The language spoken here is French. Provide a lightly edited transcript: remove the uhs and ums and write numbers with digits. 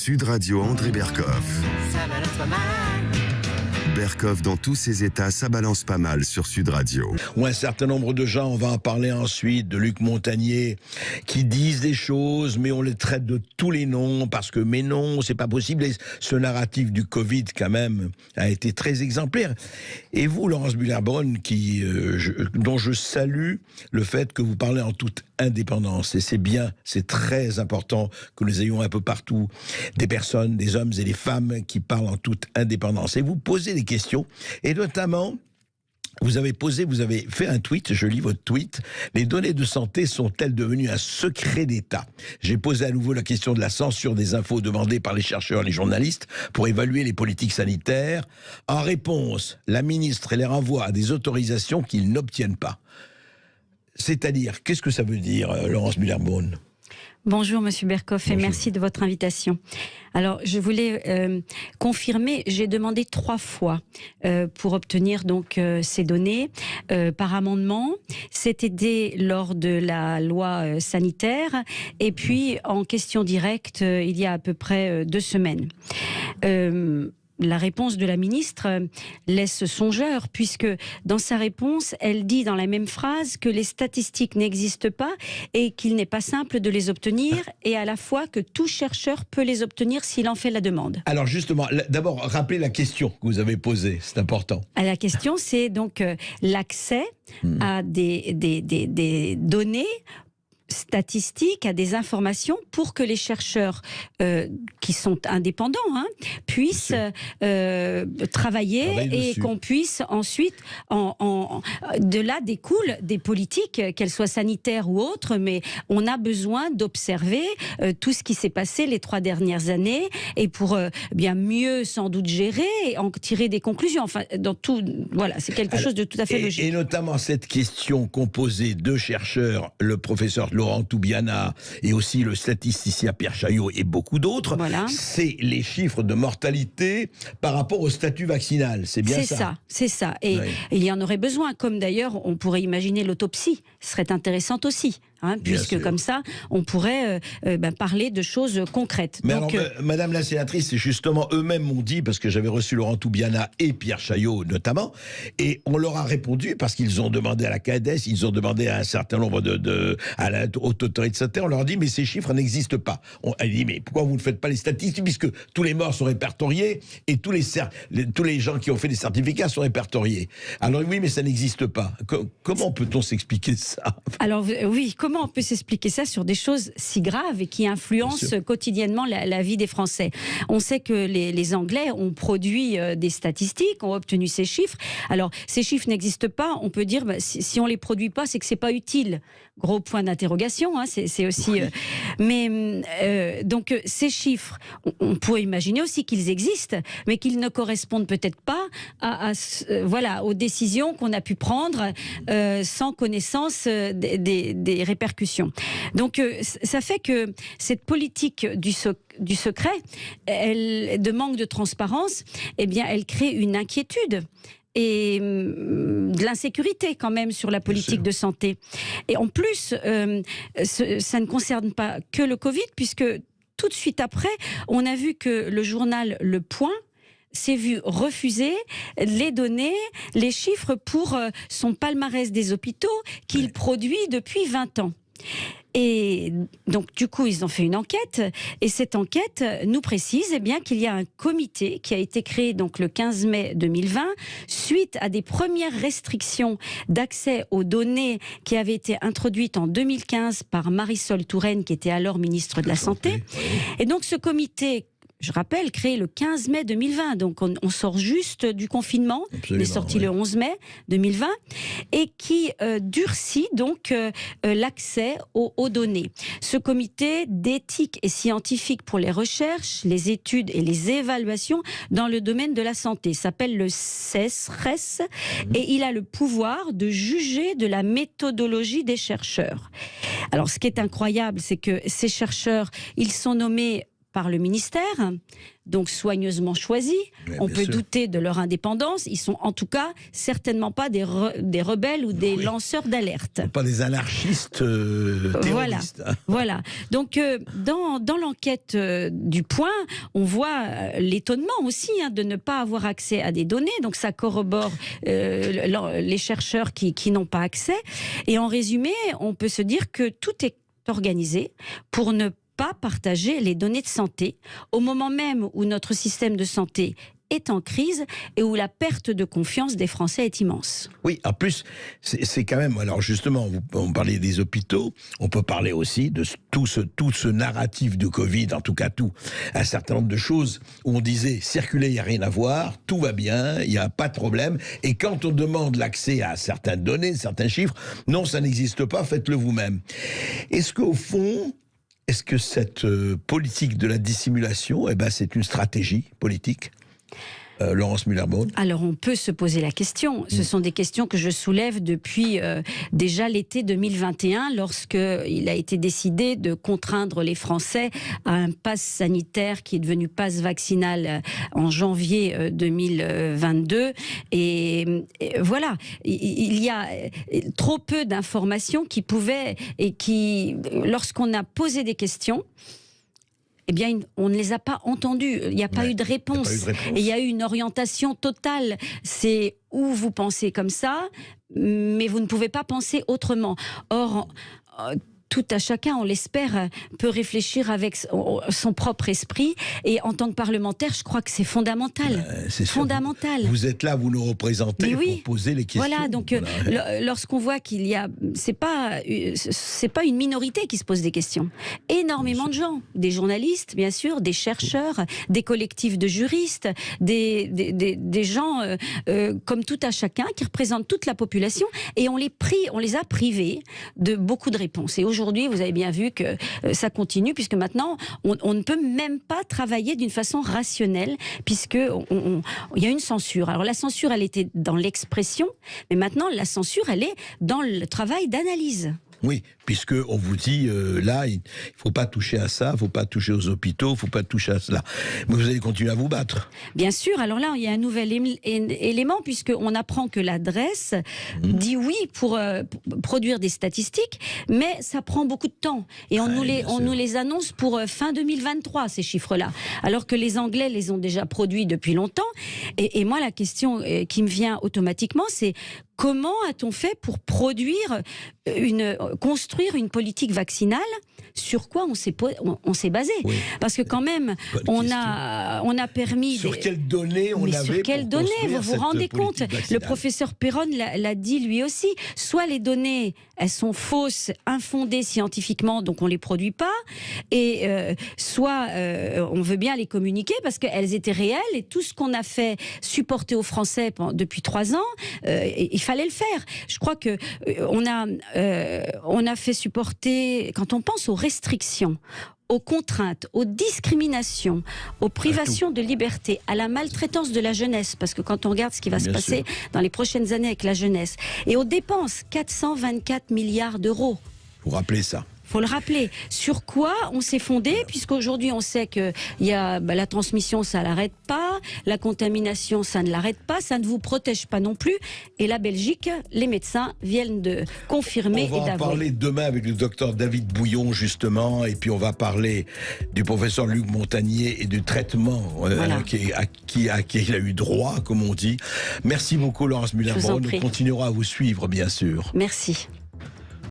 Sud Radio André Berkoff. Ça balance pas mal. Berkoff dans tous ses états, ça balance pas mal sur Sud Radio. Ou un certain nombre de gens, on va en parler ensuite, de Luc Montagnier, qui disent des choses, mais on les traite de tous les noms, parce que mais non, c'est pas possible. Et ce narratif du Covid, quand même, a été très exemplaire. Et vous, Laurence Muller-Bronn, dont je salue le fait que vous parlez en toute indépendance. Et c'est bien, c'est très important que nous ayons un peu partout des personnes, des hommes et des femmes qui parlent en toute indépendance. Et vous posez des questions, et notamment, vous avez fait un tweet, je lis votre tweet. Les données de santé sont-elles devenues un secret d'État? J'ai posé à nouveau la question de la censure des infos demandées par les chercheurs et les journalistes pour évaluer les politiques sanitaires. En réponse, la ministre les renvoie à des autorisations qu'ils n'obtiennent pas. C'est-à-dire, qu'est-ce que ça veut dire, Laurence Muller-Bronn? Bonjour Monsieur Berkoff, et merci de votre invitation. Alors je voulais confirmer, j'ai demandé 3 fois pour obtenir donc ces données par amendement. C'était lors de la loi sanitaire et puis en question directe il y a à peu près 2 semaines. La réponse de la ministre laisse songeur, puisque dans sa réponse, elle dit dans la même phrase que les statistiques n'existent pas et qu'il n'est pas simple de les obtenir, et à la fois que tout chercheur peut les obtenir s'il en fait la demande. Alors justement, d'abord, rappelez la question que vous avez posée, c'est important. La question, c'est donc l'accès à des données statistiques, à des informations pour que les chercheurs qui sont indépendants puissent travailler et qu'on puisse ensuite, de là découlent des politiques, qu'elles soient sanitaires ou autres, mais on a besoin d'observer tout ce qui s'est passé les 3 dernières années et pour bien mieux sans doute gérer et en tirer des conclusions. Enfin, dans tout, voilà, c'est quelque chose de tout à fait logique. Et notamment cette question qu'ont posée 2 chercheurs, le professeur Laurent Toubiana et aussi le statisticien Pierre Chaillot et beaucoup d'autres, c'est les chiffres de mortalité par rapport au statut vaccinal. C'est bien ça. C'est ça. Et il y en aurait besoin, comme d'ailleurs on pourrait imaginer l'autopsie, ce serait intéressante aussi. Puisque comme ça, on pourrait parler de choses concrètes. Mais donc, alors, Madame la sénatrice, c'est justement eux-mêmes m'ont dit, parce que j'avais reçu Laurent Toubiana et Pierre Chaillot notamment, et on leur a répondu parce qu'ils ont demandé à la CADES, ils ont demandé à un certain nombre à la Haute Autorité de Santé, on leur a dit mais ces chiffres n'existent pas. Elle dit mais pourquoi vous ne faites pas les statistiques, puisque tous les morts sont répertoriés et tous les gens qui ont fait des certificats sont répertoriés. Alors oui, mais ça n'existe pas. Comment peut-on s'expliquer ça? Alors oui, comment on peut s'expliquer ça sur des choses si graves et qui influencent quotidiennement la vie des Français? On sait que les Anglais ont produit des statistiques, ont obtenu ces chiffres. Alors, ces chiffres n'existent pas. On peut dire, si on ne les produit pas, c'est que ce n'est pas utile. Gros point d'interrogation, c'est aussi... donc, ces chiffres, on pourrait imaginer aussi qu'ils existent, mais qu'ils ne correspondent peut-être pas aux décisions qu'on a pu prendre sans connaissance des répercussions. Donc, ça fait que cette politique du secret, de manque de transparence, eh bien, elle crée une inquiétude et de l'insécurité quand même sur la politique de santé. Et en plus, ça ne concerne pas que le Covid, puisque tout de suite après, on a vu que le journal Le Point s'est vu refuser les données, les chiffres pour son palmarès des hôpitaux qu'il produit depuis 20 ans. Et donc, du coup, ils ont fait une enquête. Et cette enquête nous précise qu'il y a un comité qui a été créé donc, le 15 mai 2020, suite à des premières restrictions d'accès aux données qui avaient été introduites en 2015 par Marisol Touraine, qui était alors ministre de la Santé. Et donc, ce comité, je rappelle, créé le 15 mai 2020, donc on sort juste du confinement, il est sorti le 11 mai 2020, et qui durcit donc l'accès aux données. Ce comité d'éthique et scientifique pour les recherches, les études et les évaluations dans le domaine de la santé s'appelle le CESRES, et il a le pouvoir de juger de la méthodologie des chercheurs. Alors ce qui est incroyable, c'est que ces chercheurs, ils sont nommés par le ministère, donc soigneusement choisis. Ouais, On bien peut sûr. douter de leur indépendance. Ils sont en tout cas certainement pas des rebelles ou des Oui. lanceurs d'alerte. Pas des anarchistes terroristes. Hein. Voilà. Donc, dans l'enquête du Point, on voit l'étonnement aussi de ne pas avoir accès à des données. Donc, ça corrobore les chercheurs qui n'ont pas accès. Et en résumé, on peut se dire que tout est organisé pour ne pas partager les données de santé au moment même où notre système de santé est en crise et où la perte de confiance des Français est immense. Oui, en plus, c'est quand même... Alors justement, on parlait des hôpitaux, on peut parler aussi de tout ce narratif de Covid, en tout cas un certain nombre de choses où on disait, circuler, il n'y a rien à voir, tout va bien, il n'y a pas de problème, et quand on demande l'accès à certaines données, certains chiffres, non, ça n'existe pas, faites-le vous-même. Est-ce qu'au fond... Est-ce que cette politique de la dissimulation, c'est une stratégie politique, Laurence Muller-Bronn? Alors on peut se poser la question. Ce sont des questions que je soulève depuis déjà l'été 2021, lorsqu'il a été décidé de contraindre les Français à un pass sanitaire qui est devenu pass vaccinal en janvier 2022. Et voilà, il y a trop peu d'informations qui pouvaient, et qui, lorsqu'on a posé des questions, eh bien, on ne les a pas entendus. Il n'y a pas eu de réponse. Et il y a eu une orientation totale. C'est où vous pensez comme ça, mais vous ne pouvez pas penser autrement. Or, tout à chacun, on l'espère, peut réfléchir avec son propre esprit. Et en tant que parlementaire, je crois que c'est fondamental. C'est fondamental. Vous êtes là, vous nous représentez pour poser les questions. Voilà, donc lorsqu'on voit qu'il y a... C'est pas une minorité qui se pose des questions. Énormément de gens. Des journalistes, bien sûr, des chercheurs, des collectifs de juristes, des gens comme tout à chacun qui représentent toute la population. Et on les a privés de beaucoup de réponses. Et aujourd'hui, vous avez bien vu que ça continue, puisque maintenant, on ne peut même pas travailler d'une façon rationnelle, puisqu'il y a une censure. Alors la censure, elle était dans l'expression, mais maintenant, la censure, elle est dans le travail d'analyse. Oui, puisque on vous dit, là, il ne faut pas toucher à ça, il ne faut pas toucher aux hôpitaux, il ne faut pas toucher à cela. Mais vous allez continuer à vous battre. Bien sûr, alors là, il y a un nouvel élément, puisqu'on apprend que l'adresse dit oui pour produire des statistiques, mais ça prend beaucoup de temps. Et on nous les annonce pour fin 2023, ces chiffres-là. Alors que les Anglais les ont déjà produits depuis longtemps. Et moi, la question qui me vient automatiquement, c'est: comment a-t-on fait pour construire une politique vaccinale? Sur quoi on s'est basé? Parce que quand même, on a permis... Sur quelles données on avait? Sur quelles données? Vous vous rendez compte? Le professeur Perron l'a dit lui aussi. Soit les données, elles sont fausses, infondées scientifiquement, donc on ne les produit pas, et soit on veut bien les communiquer parce qu'elles étaient réelles, et tout ce qu'on a fait supporter aux Français depuis 3 ans, il fallait le faire. Je crois que on a fait supporter, quand on pense aux restrictions, aux contraintes, aux discriminations, aux privations de liberté, à la maltraitance de la jeunesse, parce que quand on regarde ce qui va se passer dans les prochaines années avec la jeunesse, et aux dépenses, 424 milliards d'euros. Vous rappelez ça? Faut le rappeler. Sur quoi on s'est fondé, puisqu'aujourd'hui on sait que la transmission, ça l'arrête pas, la contamination, ça ne l'arrête pas, ça ne vous protège pas non plus. Et la Belgique, les médecins viennent de confirmer et d'avouer. On va en parler demain avec le docteur David Bouillon, justement, et puis on va parler du professeur Luc Montagnier et du traitement à qui il a eu droit, comme on dit. Merci beaucoup, Laurence Muller-Bronn. Nous continuerons à vous suivre, bien sûr. Merci.